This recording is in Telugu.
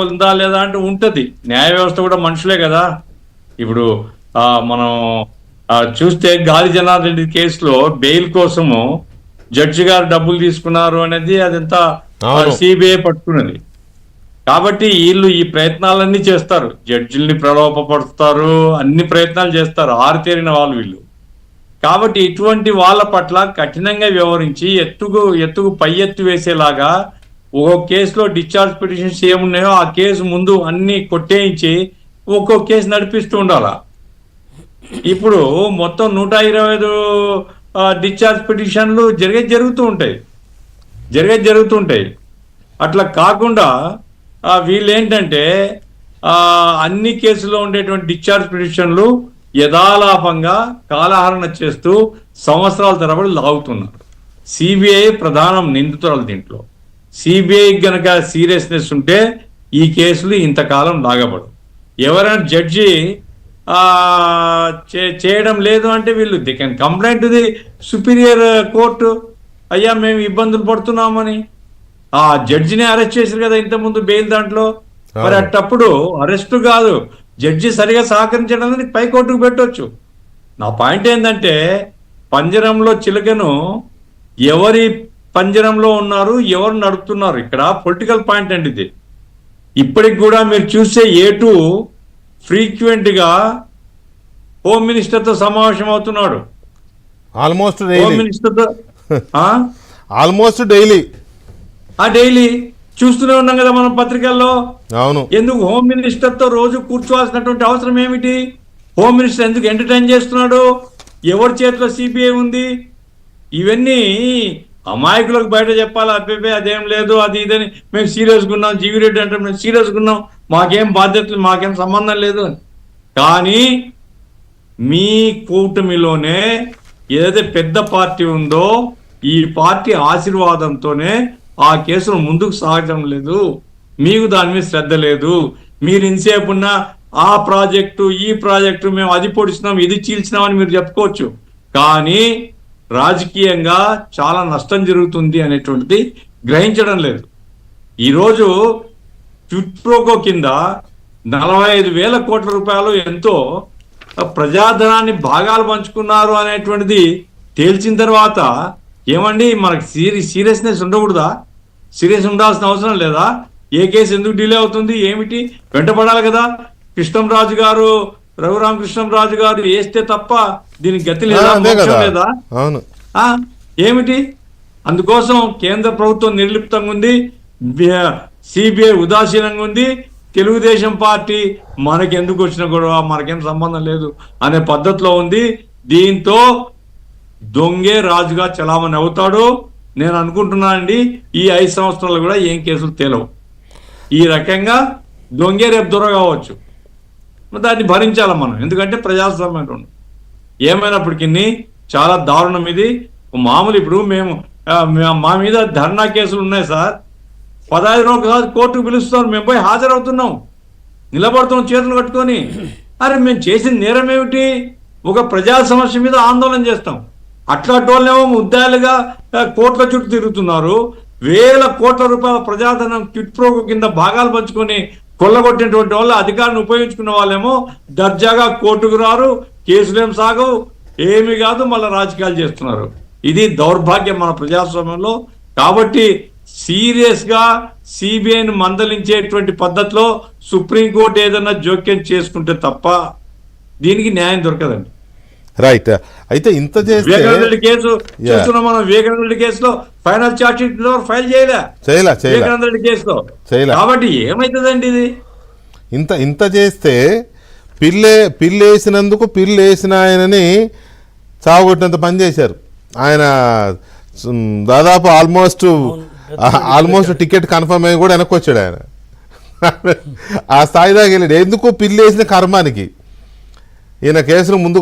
ఉందా లేదా అంటే ఉంటది. న్యాయ వ్యవస్థ కూడా మనుషులే కదా. ఇప్పుడు మనం చూస్తే గాలి జనార్దన్ రెడ్డి కేసులో బెయిల్ కోసము జడ్జి గారు డబ్బులు తీసుకున్నారు అనేది అదంతా సిబిఐ పట్టుకున్నది. కాబట్టి వీళ్ళు ఈ ప్రయత్నాలన్నీ చేస్తారు, జడ్జిల్ని ప్రలోభపరుస్తారు, అన్ని ప్రయత్నాలు చేస్తారు, ఆరితేరిన వాళ్ళు వీళ్ళు. కాబట్టి ఇటువంటి వాళ్ళ పట్ల కఠినంగా వ్యవహరించి ఎత్తుకు పై ఎత్తు వేసేలాగా ఒక్కో కేసులో డిశ్చార్జ్ పిటిషన్స్ ఏమున్నాయో ఆ కేసు ముందు అన్ని కొట్టేయించి ఒక్కో కేసు నడిపిస్తూ ఉండాలా. ఇప్పుడు మొత్తం 125 డిశ్చార్జ్ పిటిషన్లు జరుగుతూ ఉంటాయి. అట్లా కాకుండా వీళ్ళు ఏంటంటే అన్ని కేసుల్లో ఉండేటువంటి డిశ్చార్జ్ పిటిషన్లు యథాలాపంగా కాలహరణ చేస్తూ సంవత్సరాల తరబడి లాగుతున్నారు. సిబిఐ ప్రధానం నిందితురాలు. దీంట్లో సిబిఐ గనక సీరియస్నెస్ ఉంటే ఈ కేసులు ఇంతకాలం లాగబడు. ఎవరైనా జడ్జి చేయడం లేదు అంటే వీళ్ళు they can complaint the superior court, అయ్యా మేము ఇబ్బందులు పడుతున్నామని. ఆ జడ్జిని అరెస్ట్ చేశారు కదా ఇంతకుముందు బెయిల్ దాంట్లో. మరి అట్టప్పుడు అరెస్ట్ కాదు, జడ్జి సరిగా సహకరించడానికి పై కోర్టుకు పెట్టవచ్చు. నా పాయింట్ ఏంటంటే పంజరంలో చిలకను ఎవరి పంజరంలో ఉన్నారు, ఎవరు నడుపుతున్నారు, ఇక్కడ పొలిటికల్ పాయింట్ అండి ఇది. ఇప్పటికి కూడా మీరు చూస్తే A2 ఫ్రీక్వెంట్ గా హోమ్ మినిస్టర్ తో సమావేశం అవుతున్నాడు. ఆల్మోస్ట్ హోమ్ మినిస్టర్ తో ఆల్మోస్ట్ డైలీ చూస్తూనే ఉన్నాం కదా మనం పత్రికల్లో. అవును. ఎందుకు హోమ్ మినిస్టర్ తో రోజు కూర్చోవాల్సినటువంటి అవసరం ఏమిటి? హోమ్ మినిస్టర్ ఎందుకు ఎంటర్టైన్ చేస్తున్నాడు? ఎవరి చేతిలో సిబిఐ ఉంది? ఇవన్నీ అమాయకులకు బయట చెప్పాలి. అబ్బే అదేం లేదు, అది ఇదని, మేము సీరియస్గా ఉన్నాం. జీవిరెడ్డి అంటే మేము సీరియస్గా ఉన్నాం, మాకేం బాధ్యతలు, మాకేం సంబంధం లేదు అని. కానీ మీ కూటమిలోనే ఏదైతే పెద్ద పార్టీ ఉందో ఈ పార్టీ ఆశీర్వాదంతోనే ఆ కేసును ముందుకు సాగడం లేదు. మీకు దాని మీద శ్రద్ధ లేదు. మీరు ఇంతసేపు ఉన్న ఆ ప్రాజెక్టు ఈ ప్రాజెక్టు మేము అది పొడిచినాం ఇది చీల్చినాం అని మీరు చెప్పుకోవచ్చు. కానీ రాజకీయంగా చాలా నష్టం జరుగుతుంది అనేటువంటిది గ్రహించడం లేదు. ఈరోజు క్విడ్-ప్రోకో కింద 45,000 కోట్ల రూపాయలు ఎంతో ప్రజాధనాన్ని భాగాలు పంచుకున్నారు అనేటువంటిది తేల్చిన తర్వాత ఏమండి మనకి సీరియస్నెస్ ఉండకూడదా? సీరియస్ ఉండాల్సిన అవసరం లేదా? ఏ కేసు ఎందుకు డిలే అవుతుంది? ఏమిటి? వెంటపడాలి కదా. కృష్ణంరాజు గారు, రఘురామకృష్ణంరాజు గారు వేస్తే తప్ప దీనికి గతి లేదా? ఏమిటి? అందుకోసం కేంద్ర ప్రభుత్వం నిర్లిప్తంగా ఉంది, సిబిఐ ఉదాసీనంగా ఉంది, తెలుగుదేశం పార్టీ మనకి ఎందుకు వచ్చిన గొడవ, మనకేం సంబంధం లేదు అనే పద్ధతిలో ఉంది. దీంతో దొంగే రాజుగా చలామణి అవుతాడు. నేను అనుకుంటున్నానండి ఈ 5 సంవత్సరాలు కూడా ఏం కేసులు తేలవు. ఈ రకంగా దొంగే రేపు దొర కావచ్చు. దాన్ని భరించాలి మనం, ఎందుకంటే ప్రజాస్వామ్యం. ఏమైనప్పటికీ చాలా దారుణం ఇది. మామూలు ఇప్పుడు మేము మా మీద ధర్నా కేసులు ఉన్నాయి సార్. 15 రోజులు కోర్టుకు పిలుస్తున్నారు, మేము పోయి హాజరవుతున్నాం, నిలబడుతున్నాం చేతులు కట్టుకొని. అరే మేము చేసిన నేరం ఏమిటి? ఒక ప్రజా సమస్య మీద ఆందోళన చేస్తాం. అట్లాంటి వాళ్ళేమో ముద్దాయిలుగా కోట్ల చుట్టూ తిరుగుతున్నారు. వేల కోట్ల రూపాయల ప్రజాధనం క్విడ్-ప్రోకో కింద భాగాలు పంచుకొని కొల్లగొట్టినటువంటి వాళ్ళు, అధికారాన్ని ఉపయోగించుకున్న వాళ్ళేమో దర్జాగా కోర్టుకు రారు, కేసులేం సాగవు, ఏమి కాదు, మళ్ళీ రాజకీయాలు చేస్తున్నారు. ఇది దౌర్భాగ్యం మన ప్రజాస్వామ్యంలో. కాబట్టి సీరియస్ గా సిబిఐని మందలించేటువంటి పద్ధతిలో సుప్రీంకోర్టు ఏదైనా జోక్యం చేసుకుంటే తప్ప దీనికి న్యాయం దొరకదండి. రైట్. అయితే ఇంత చేస్తే వివేకానంద కేసు చూస్తున్నాం మనం. వివేకానంద కేసులో ఫైనల్ చార్జ్ షీట్ ఫైల్ చేయలే వివేకానంద కేసులో. కాబట్టి ఏమైతుందండి ఇది? ఇంత చేస్తే పిల్లేసినందుకు పిల్లేసిన ఆయనని చావగొట్టినంత పని చేశారు. ఆయన దాదాపు ఆల్మోస్ట్ టికెట్ కన్ఫర్మ్ అయ్యి కూడా వెనక్కి వచ్చాడు ఆయన. ఆ స్థాయి దాకా వెళ్ళాడు. ఎందుకు పిల్లేసిన కర్మానికి ఈయన కేసును ముందుకు